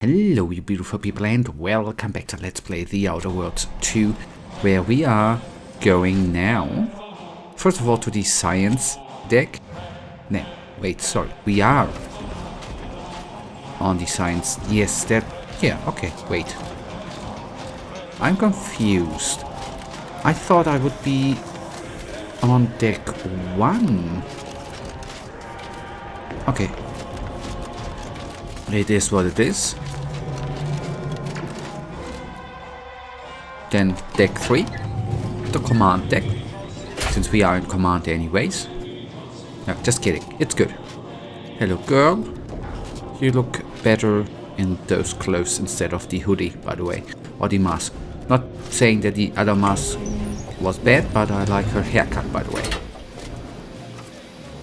Hello you beautiful people and welcome back to Let's Play The Outer Worlds 2, where we are going now. First of all to the science deck. No, wait, sorry, we are on the science, yes, that, yeah, okay, wait. I'm confused. I thought I would be on deck 1. Okay. It is what it is. Then deck 3, the command deck, since we are in command anyways. No, just kidding, it's good. Hello girl, you look better in those clothes instead of the hoodie, by the way, or the mask. Not saying that the other mask was bad, but I like her haircut, by the way.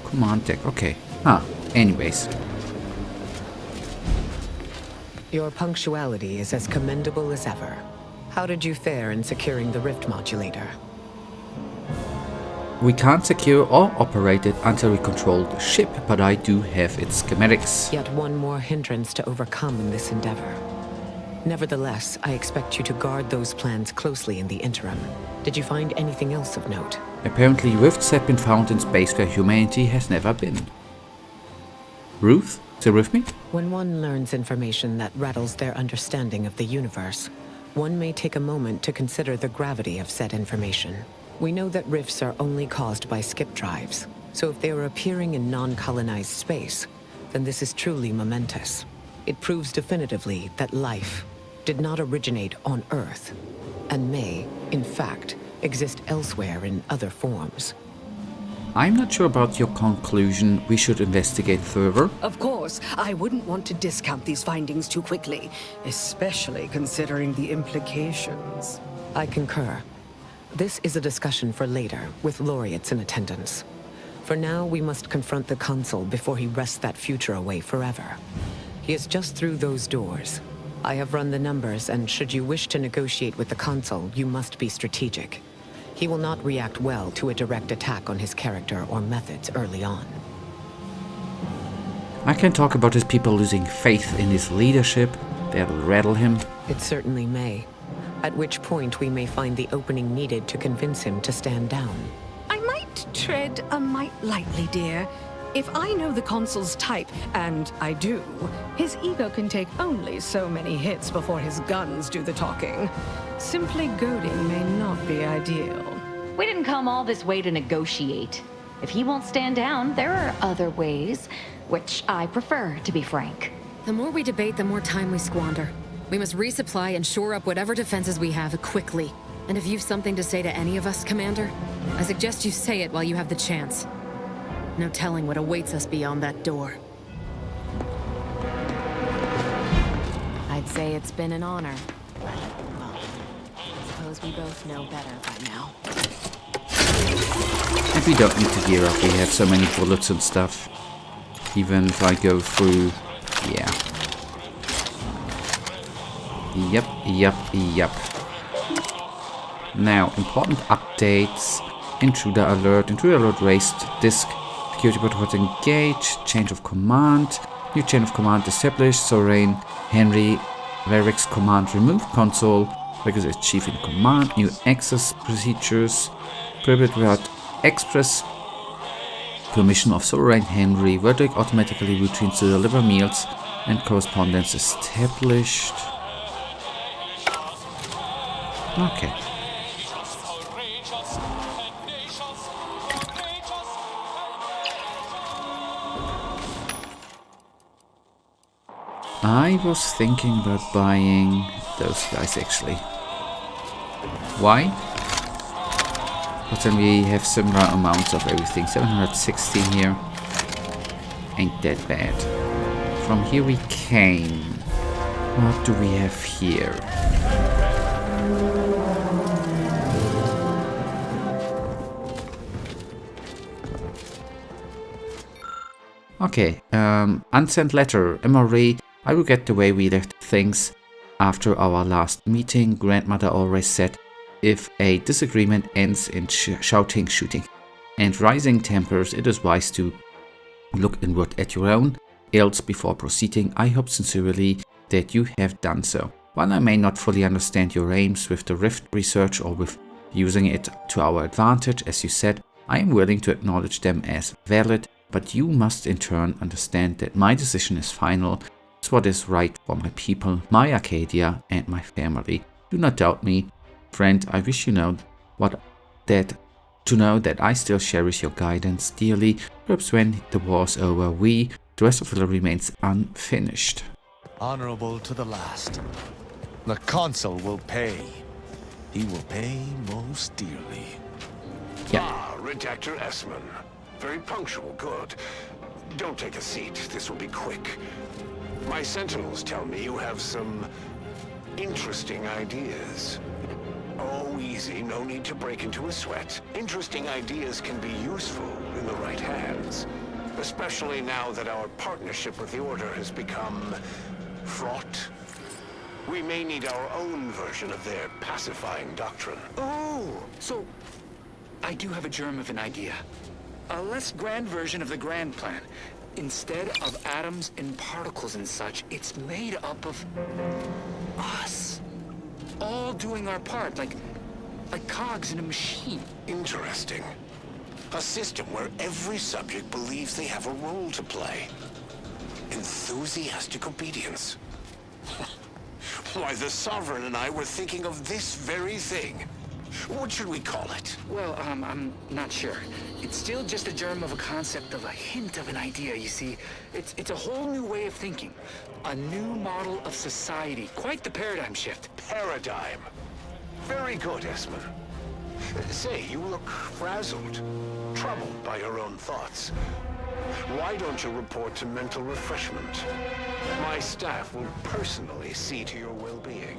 Command deck, okay. Anyways. Your punctuality is as commendable as ever. How did you fare in securing the rift modulator? We can't secure or operate it until we control the ship, but I do have its schematics. Yet one more hindrance to overcome in this endeavor. Nevertheless, I expect you to guard those plans closely in the interim. Did you find anything else of note? Apparently rifts have been found in space where humanity has never been. Ruth, still with me? When one learns information that rattles their understanding of the universe, one may take a moment to consider the gravity of said information. We know that rifts are only caused by skip drives, so if they are appearing in non-colonized space, then this is truly momentous. It proves definitively that life did not originate on Earth, and may, in fact, exist elsewhere in other forms. I'm not sure about your conclusion. We should investigate further. Of course, I wouldn't want to discount these findings too quickly, especially considering the implications. I concur. This is a discussion for later, with laureates in attendance. For now, we must confront the Consul before he wrests that future away forever. He is just through those doors. I have run the numbers, and should you wish to negotiate with the Consul, you must be strategic. He will not react well to a direct attack on his character or methods early on. I can talk about his people losing faith in his leadership. That'll rattle him. It certainly may. At which point we may find the opening needed to convince him to stand down. I might tread a mite lightly, dear. If I know the Consul's type, and I do, his ego can take only so many hits before his guns do the talking. Simply goading may not be ideal. We didn't come all this way to negotiate. If he won't stand down, there are other ways, which I prefer, to be frank. The more we debate, the more time we squander. We must resupply and shore up whatever defenses we have quickly. And if you've something to say to any of us, Commander, I suggest you say it while you have the chance. No telling what awaits us beyond that door. I'd say it's been an honor. Well, I suppose we both know better by now. And we don't need to gear up. We have so many bullets and stuff. Even if I go through... yeah. Yep. Now, important updates. Intruder alert raised disk. Security protocols engaged. Change of command. New chain of command established. Sovereign Henry Varric's command removed. Consul Varric is chief in command. New access procedures. Prohibited without express permission of Sovereign Henry Varric. Automatically routines to deliver meals and correspondence established. Okay. I was thinking about buying those guys actually. Why? But then we have similar amounts of everything. 716 here. Ain't that bad. From here we came. What do we have here? Okay, unsent letter. Emory, I will get the way we left things. After our last meeting, grandmother always said, if a disagreement ends in shouting, shooting, and rising tempers, it is wise to look inward at your own ills before proceeding. I hope sincerely that you have done so. While I may not fully understand your aims with the Rift research or with using it to our advantage, as you said, I am willing to acknowledge them as valid, but you must in turn understand that my decision is final. It's what is right for my people, my Arcadia, and my family. Do not doubt me, friend. I wish you know that I still cherish your guidance dearly. Perhaps when the war's over, the rest of it remains unfinished. Honorable to the last. The consul will pay. He will pay most dearly. Yeah. Ah, Redactor Esmond. Very punctual, good. Don't take a seat, this will be quick. My sentinels tell me you have some interesting ideas. Oh, easy, no need to break into a sweat. Interesting ideas can be useful in the right hands. Especially now that our partnership with the Order has become fraught. We may need our own version of their pacifying doctrine. Oh, so I do have a germ of an idea. A less grand version of the grand plan. Instead of atoms and particles and such, it's made up of us. All doing our part, like cogs in a machine. Interesting. A system where every subject believes they have a role to play. Enthusiastic obedience. Why, the Sovereign and I were thinking of this very thing. What should we call it? Well, I'm not sure. It's still just a germ of a concept, of a hint of an idea, you see. It's a whole new way of thinking. A new model of society. Quite the paradigm shift. Paradigm. Very good, Esmond. Say, you look frazzled, troubled by your own thoughts. Why don't you report to mental refreshment? My staff will personally see to your well-being.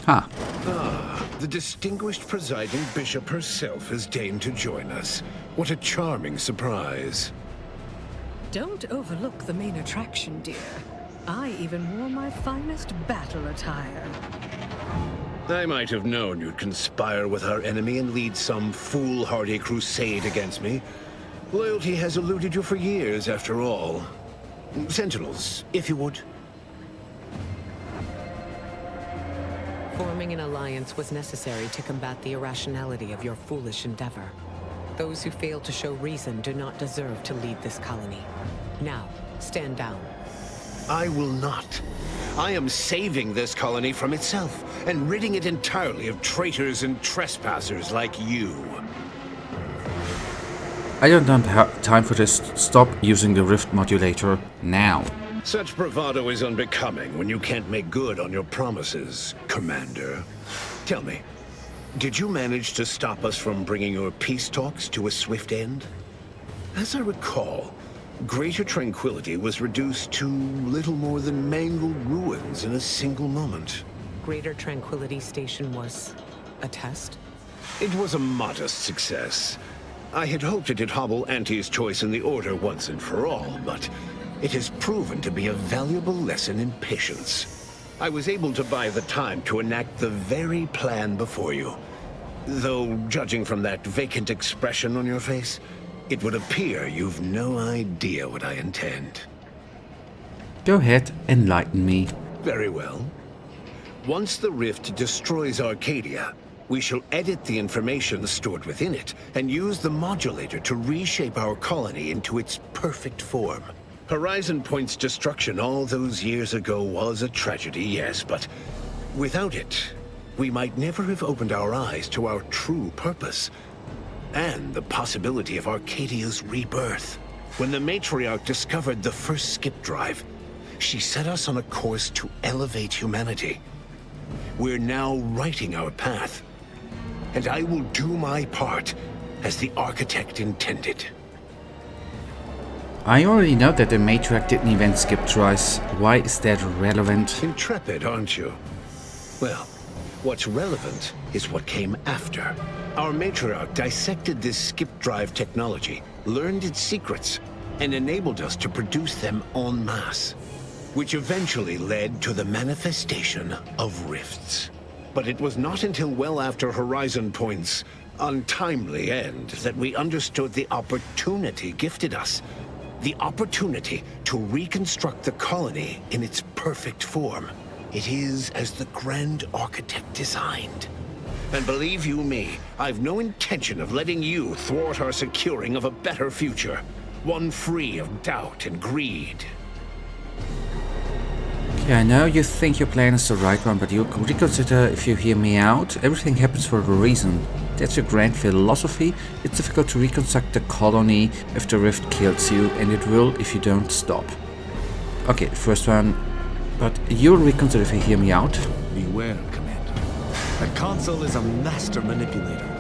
Ha. Ah, the distinguished presiding bishop herself has deigned to join us. What a charming surprise. Don't overlook the main attraction, dear. I even wore my finest battle attire. I might have known you'd conspire with our enemy and lead some foolhardy crusade against me. Loyalty has eluded you for years, after all. Sentinels, if you would. Forming an alliance was necessary to combat the irrationality of your foolish endeavor. Those who fail to show reason do not deserve to lead this colony. Now, stand down. I will not. I am saving this colony from itself, and ridding it entirely of traitors and trespassers like you. I don't have time for this. Stop using the Rift modulator now. Such bravado is unbecoming when you can't make good on your promises, Commander. Tell me, did you manage to stop us from bringing your peace talks to a swift end? As I recall, Greater Tranquility was reduced to little more than mangled ruins in a single moment. Greater Tranquility Station was a test? It was a modest success. I had hoped it'd hobble Auntie's choice in the Order once and for all, but it has proven to be a valuable lesson in patience. I was able to buy the time to enact the very plan before you. Though, judging from that vacant expression on your face, it would appear you've no idea what I intend. Go ahead, enlighten me. Very well. Once the Rift destroys Arcadia, we shall edit the information stored within it and use the modulator to reshape our colony into its perfect form. Horizon Point's destruction all those years ago was a tragedy, yes, but without it, we might never have opened our eyes to our true purpose and the possibility of Arcadia's rebirth. When the matriarch discovered the first skip drive, she set us on a course to elevate humanity. We're now writing our path, and I will do my part as the architect intended. I already know that the matriarch didn't invent skip drives. Why is that relevant? Intrepid, aren't you? Well, what's relevant is what came after. Our matriarch dissected this skip drive technology, learned its secrets, and enabled us to produce them en masse, which eventually led to the manifestation of rifts. But it was not until well after Horizon Point's untimely end that we understood the opportunity gifted us. the opportunity to reconstruct the colony in its perfect form. It is as the Grand Architect designed. And believe you me, I've no intention of letting you thwart our securing of a better future. One free of doubt and greed. Yeah, I know you think your plan is the right one, but you reconsider if you hear me out. Everything happens for a reason. That's your grand philosophy. It's difficult to reconstruct the colony if the rift kills you, and it will if you don't stop. Okay, first one. But you'll reconsider if you hear me out. Beware, Commander. The Consul is a master manipulator.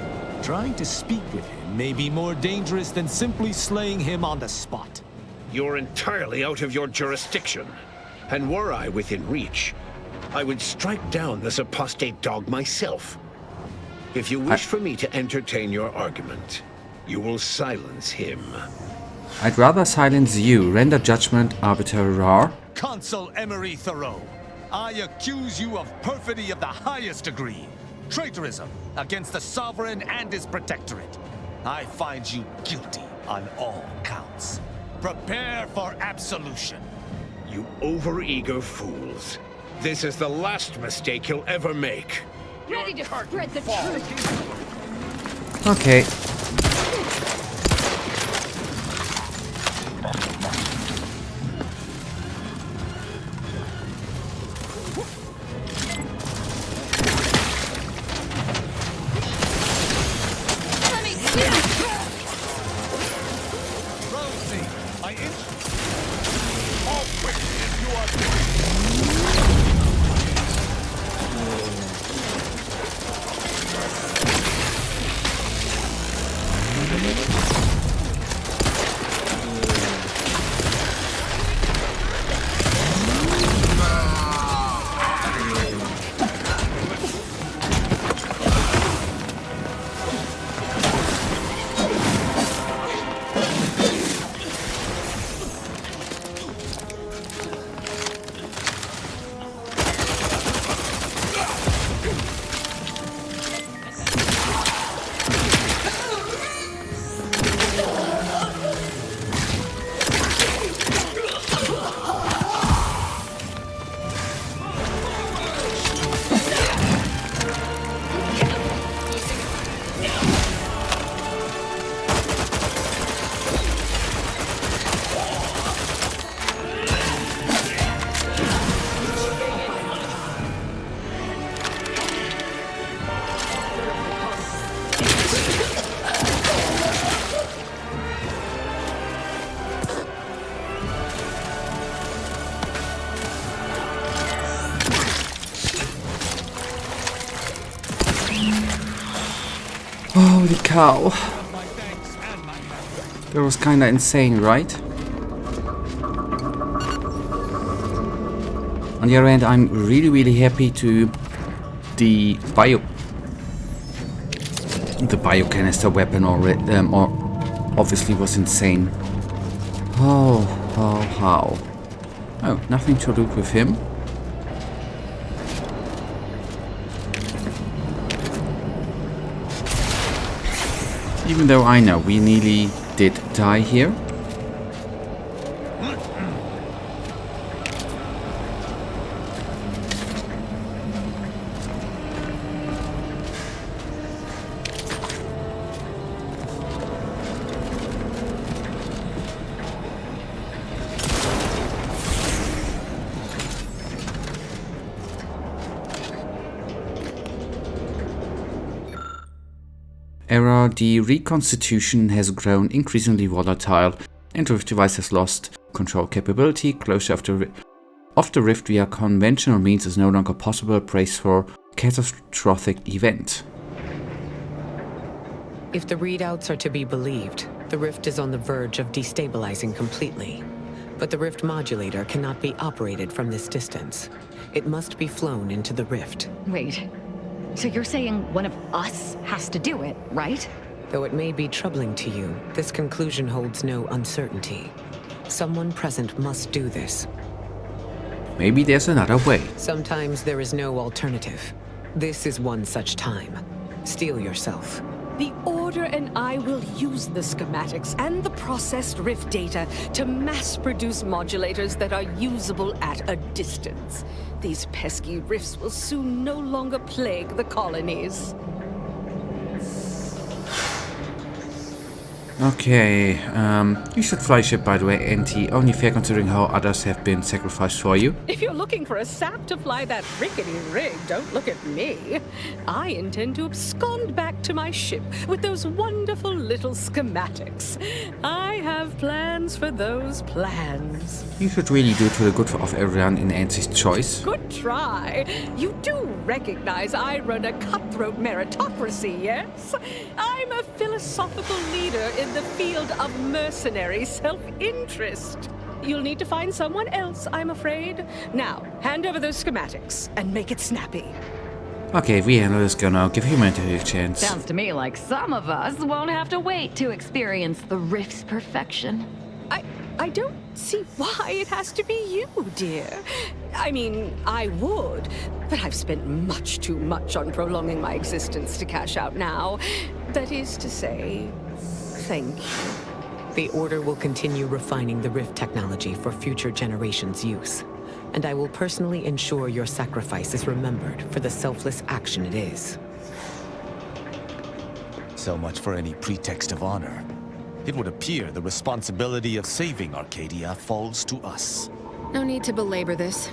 Trying to speak with him may be more dangerous than simply slaying him on the spot. You're entirely out of your jurisdiction. And were I within reach, I would strike down this apostate dog myself. If you wish for me to entertain your argument, you will silence him. I'd rather silence you. Render judgment, arbiter. Consul Emory Thoreau, I accuse you of perfidy of the highest degree. Traitorism against the sovereign and his protectorate. I find you guilty on all counts. Prepare for absolution. You overeager fools. This is the last mistake you'll ever make. Ready to spread the truth. Okay. Holy cow. That was kinda insane, right? On the other hand, I'm really happy to the biocanister weapon already, or obviously was insane. How? Oh, nothing to loot with him. Even though I know we nearly did die here. Error, the reconstitution has grown increasingly volatile and the Rift device has lost control capability. Closure of the Rift via conventional means is no longer possible. Brace for catastrophic event. If the readouts are to be believed, the Rift is on the verge of destabilizing completely. But the Rift modulator cannot be operated from this distance. It must be flown into the Rift. Wait. So you're saying one of us has to do it, right? Though it may be troubling to you, this conclusion holds no uncertainty. Someone present must do this. Maybe there's another way. Sometimes there is no alternative. This is one such time. Steel yourself. The Order Order and I will use the schematics and the processed rift data to mass-produce modulators that are usable at a distance. These pesky rifts will soon no longer plague the colonies. Okay, you should fly ship, by the way, Auntie. Only fair considering how others have been sacrificed for you. If you're looking for a sap to fly that rickety rig, don't look at me. I intend to abscond back to my ship with those wonderful little schematics. I have plans for those plans. You should really do to the good of everyone in Auntie's choice. Good try. You do recognize I run a cutthroat meritocracy, yes? I'm a philosophical leader in the field of mercenary self-interest. You'll need to find someone else, I'm afraid. Now, hand over those schematics and make it snappy. Okay, we handle this girl now. Give humanity a chance. Sounds to me like some of us won't have to wait to experience the rift's perfection. I don't see why it has to be you, dear. I mean, I would, but I've spent much too much on prolonging my existence to cash out now. That is to say, thank you. The Order will continue refining the Rift technology for future generations' use. And I will personally ensure your sacrifice is remembered for the selfless action it is. So much for any pretext of honor. It would appear the responsibility of saving Arcadia falls to us. No need to belabor this.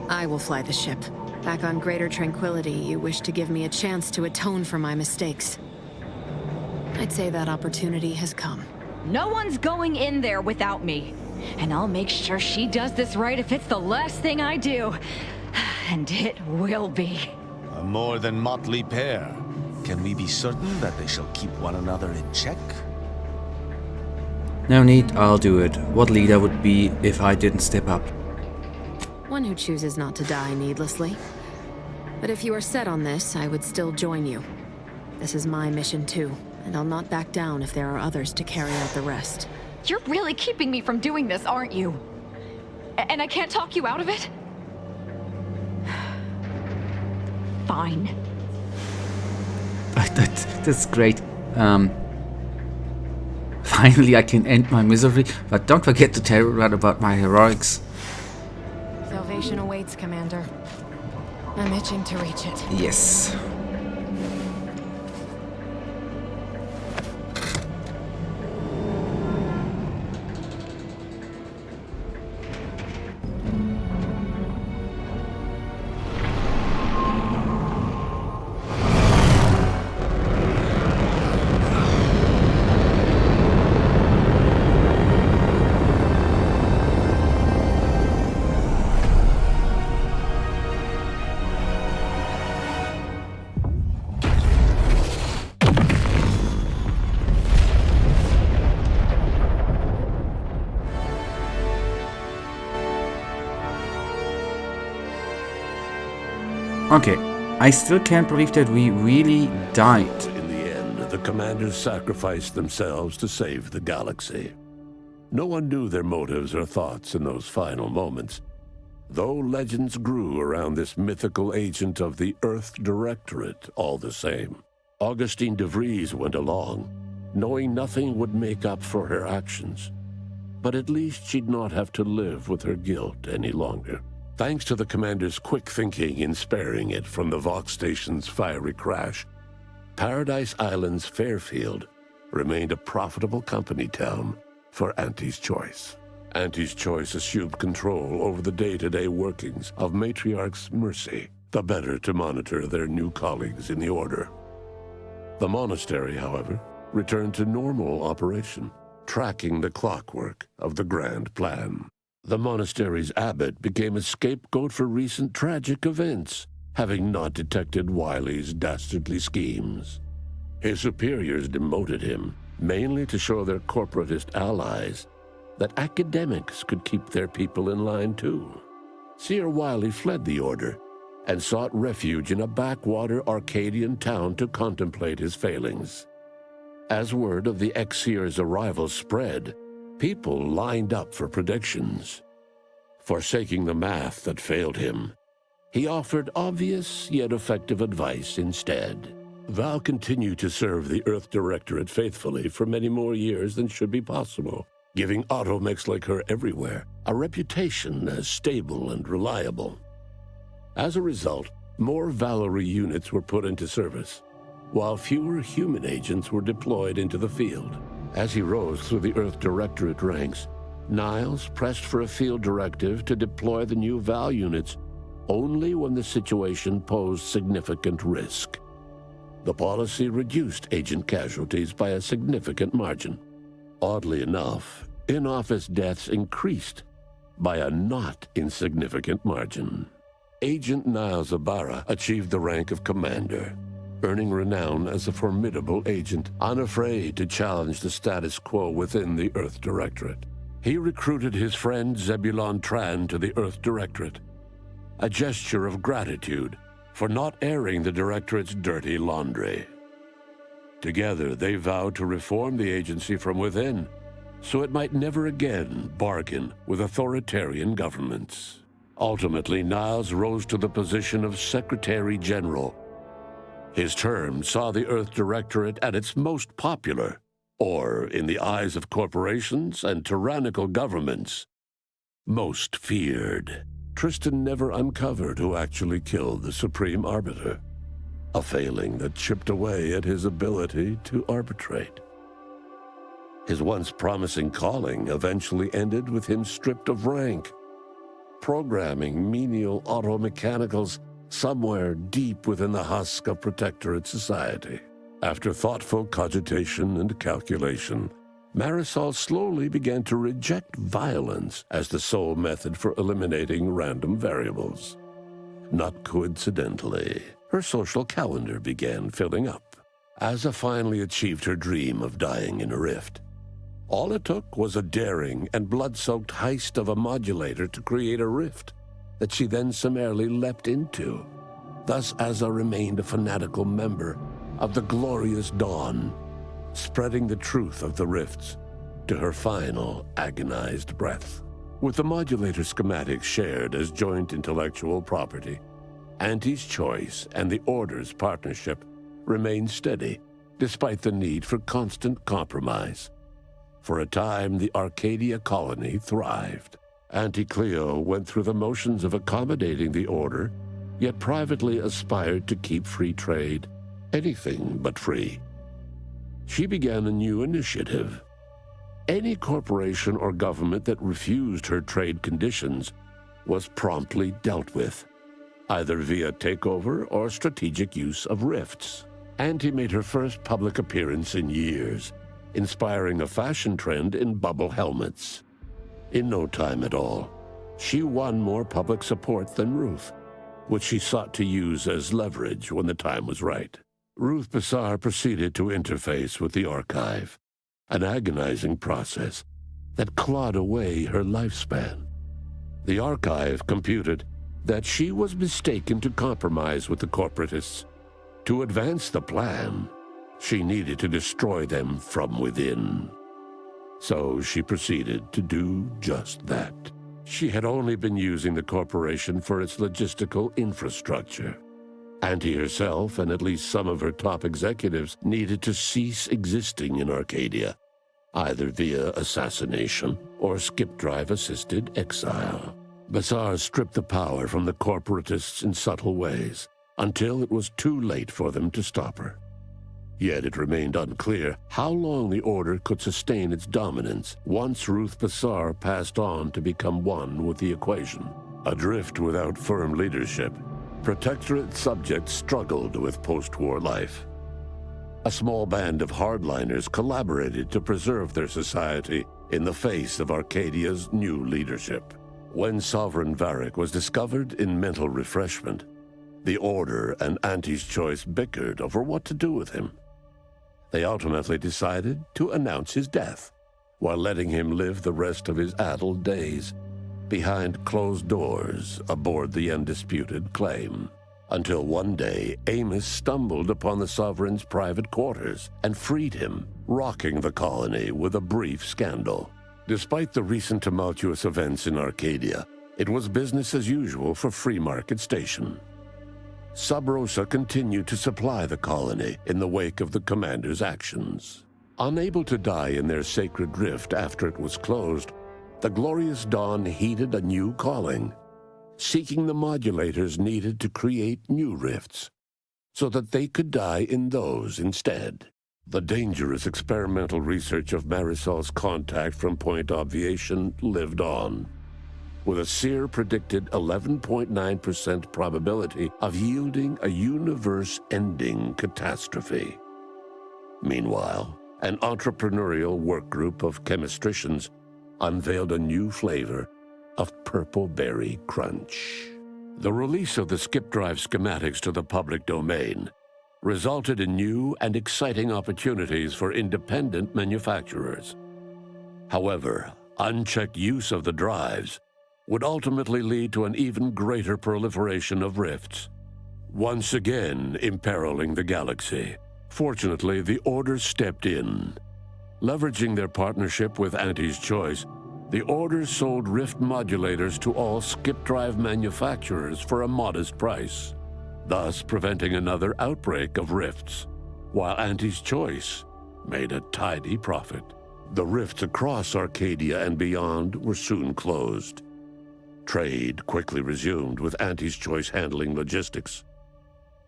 I will fly the ship. Back on greater tranquility, you wish to give me a chance to atone for my mistakes. I'd say that opportunity has come. No one's going in there without me. And I'll make sure she does this right if it's the last thing I do. And it will be. A more than motley pair. Can we be certain that they shall keep one another in check? No need, I'll do it. What leader would be if I didn't step up? One who chooses not to die needlessly. But if you are set on this, I would still join you. This is my mission too, and I'll not back down if there are others to carry out the rest. You're really keeping me from doing this, aren't you? And I can't talk you out of it? Fine. That's great. Finally I can end my misery, but don't forget to tell everyone about my heroics. Salvation awaits, Commander. I'm itching to reach it. Yes. Okay, I still can't believe that we really died. In the end, the commanders sacrificed themselves to save the galaxy. No one knew their motives or thoughts in those final moments, though legends grew around this mythical agent of the Earth Directorate all the same. Augustine de Vries went along, knowing nothing would make up for her actions. But at least she'd not have to live with her guilt any longer. Thanks to the commander's quick thinking in sparing it from the Vox station's fiery crash, Paradise Island's Fairfield remained a profitable company town for Auntie's Choice. Auntie's Choice assumed control over the day-to-day workings of Matriarch's Mercy, the better to monitor their new colleagues in the Order. The monastery, however, returned to normal operation, tracking the clockwork of the grand plan. The monastery's abbot became a scapegoat for recent tragic events, having not detected Wiley's dastardly schemes. His superiors demoted him, mainly to show their corporatist allies that academics could keep their people in line too. Seer Wiley fled the Order and sought refuge in a backwater Arcadian town to contemplate his failings. As word of the ex-seer's arrival spread, people lined up for predictions. Forsaking the math that failed him, he offered obvious yet effective advice instead. Val continued to serve the Earth Directorate faithfully for many more years than should be possible, giving automechs like her everywhere a reputation as stable and reliable. As a result, more Valerie units were put into service, while fewer human agents were deployed into the field. As he rose through the Earth Directorate ranks, Niles pressed for a field directive to deploy the new Val units only when the situation posed significant risk. The policy reduced agent casualties by a significant margin. Oddly enough, in-office deaths increased by a not insignificant margin. Agent Niles Ibarra achieved the rank of commander, earning renown as a formidable agent, unafraid to challenge the status quo within the Earth Directorate. He recruited his friend Zebulon Tran to the Earth Directorate, a gesture of gratitude for not airing the Directorate's dirty laundry. Together, they vowed to reform the agency from within, so it might never again bargain with authoritarian governments. Ultimately, Niles rose to the position of Secretary General. His term saw the Earth Directorate at its most popular, or, in the eyes of corporations and tyrannical governments, most feared. Tristan never uncovered who actually killed the Supreme Arbiter, a failing that chipped away at his ability to arbitrate. His once promising calling eventually ended with him stripped of rank, programming menial automechanicals somewhere deep within the husk of Protectorate society. After thoughtful cogitation and calculation, Marisol slowly began to reject violence as the sole method for eliminating random variables. Not coincidentally, her social calendar began filling up. Asa finally achieved her dream of dying in a rift. All it took was a daring and blood-soaked heist of a modulator to create a rift that she then summarily leapt into. Thus Asa remained a fanatical member of the Glorious Dawn, spreading the truth of the rifts to her final agonized breath. With the modulator schematics shared as joint intellectual property, Auntie's choice and the Order's partnership remained steady, despite the need for constant compromise. For a time, the Arcadia colony thrived. Auntie Cleo went through the motions of accommodating the Order, yet privately aspired to keep free trade, anything but free. She began a new initiative. Any corporation or government that refused her trade conditions was promptly dealt with, either via takeover or strategic use of rifts. Auntie made her first public appearance in years, inspiring a fashion trend in bubble helmets. In no time at all, she won more public support than Ruth, which she sought to use as leverage when the time was right. Ruth Bassar proceeded to interface with the archive, an agonizing process that clawed away her lifespan. The archive computed that she was mistaken to compromise with the corporatists. To advance the plan, she needed to destroy them from within. So she proceeded to do just that. She had only been using the corporation for its logistical infrastructure. Auntie herself and at least some of her top executives needed to cease existing in Arcadia, either via assassination or skip-drive-assisted exile. Bassar stripped the power from the corporatists in subtle ways, until it was too late for them to stop her. Yet it remained unclear how long the Order could sustain its dominance once Ruth Bassar passed on to become one with the equation. Adrift without firm leadership, Protectorate subjects struggled with post-war life. A small band of hardliners collaborated to preserve their society in the face of Arcadia's new leadership. When Sovereign Varric was discovered in mental refreshment, the Order and Auntie's Choice bickered over what to do with him. They ultimately decided to announce his death, while letting him live the rest of his addled days behind closed doors aboard the undisputed claim. Until one day, Amos stumbled upon the Sovereign's private quarters and freed him, rocking the colony with a brief scandal. Despite the recent tumultuous events in Arcadia, it was business as usual for Free Market Station. Sub Rosa continued to supply the colony in the wake of the commander's actions. Unable to die in their sacred rift after it was closed, the Glorious Dawn heeded a new calling, seeking the modulators needed to create new rifts, so that they could die in those instead. The dangerous experimental research of Marisol's contact from Point Obviation lived on, with a Seer predicted 11.9% probability of yielding a universe-ending catastrophe. Meanwhile, an entrepreneurial work group of chemistricians unveiled a new flavor of purple berry crunch. The release of the skip drive schematics to the public domain resulted in new and exciting opportunities for independent manufacturers. However, unchecked use of the drives would ultimately lead to an even greater proliferation of rifts, once again imperiling the galaxy. Fortunately, the Order stepped in. Leveraging their partnership with Auntie's Choice, the Order sold rift modulators to all skip drive manufacturers for a modest price, thus preventing another outbreak of rifts, while Auntie's Choice made a tidy profit. The rifts across Arcadia and beyond were soon closed. Trade quickly resumed, with Auntie's Choice handling logistics.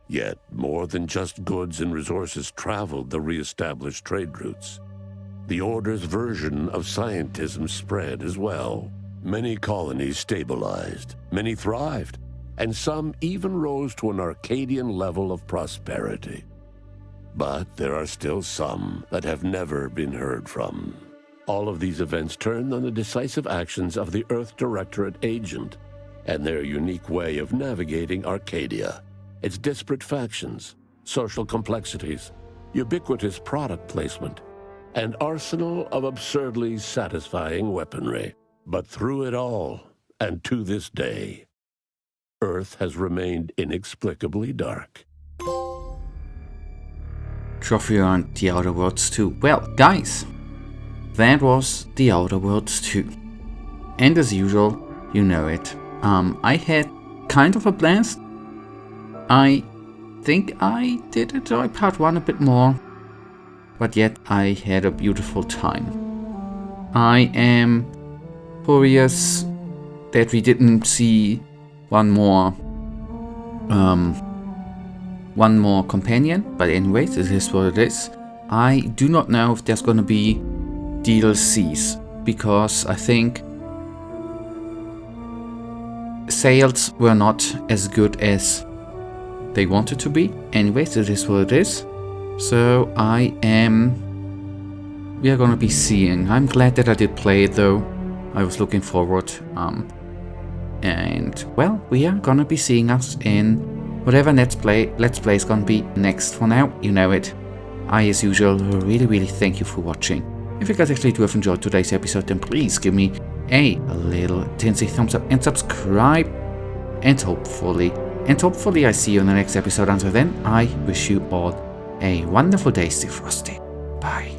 Yet, more than just goods and resources traveled the re-established trade routes. The Order's version of scientism spread as well. Many colonies stabilized, many thrived, and some even rose to an Arcadian level of prosperity. But there are still some that have never been heard from. All of these events turned on the decisive actions of the Earth Directorate agent and their unique way of navigating Arcadia, its disparate factions, social complexities, ubiquitous product placement, and arsenal of absurdly satisfying weaponry. But through it all, and to this day, Earth has remained inexplicably dark. Trophy earned The Outer Worlds 2. Well, guys, that was The Outer Worlds 2. And as usual, you know it. I had kind of a blast. I think I did enjoy part 1 a bit more, but yet I had a beautiful time. I am furious that we didn't see one more companion, but anyways, it is what it is. I do not know if there's gonna be DLCs, because I think sales were not as good as they wanted to be. Anyways, it is what it is. So we are gonna be seeing. I'm glad that I did play it though. I was looking forward. And well, we are gonna be seeing us in whatever Let's Play is gonna be next. For now, you know it. I, as usual, really thank you for watching. If you guys actually do have enjoyed today's episode, then please give me a little tinsy thumbs up and subscribe. And hopefully I see you in the next episode. Until then, I wish you all a wonderful day. Stay frosty. Bye.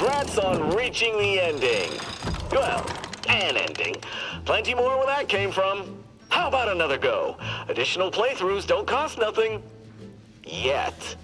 congrats on reaching the ending. Well, an ending. Plenty more where that came from. How about another go? Additional playthroughs don't cost nothing. Yet.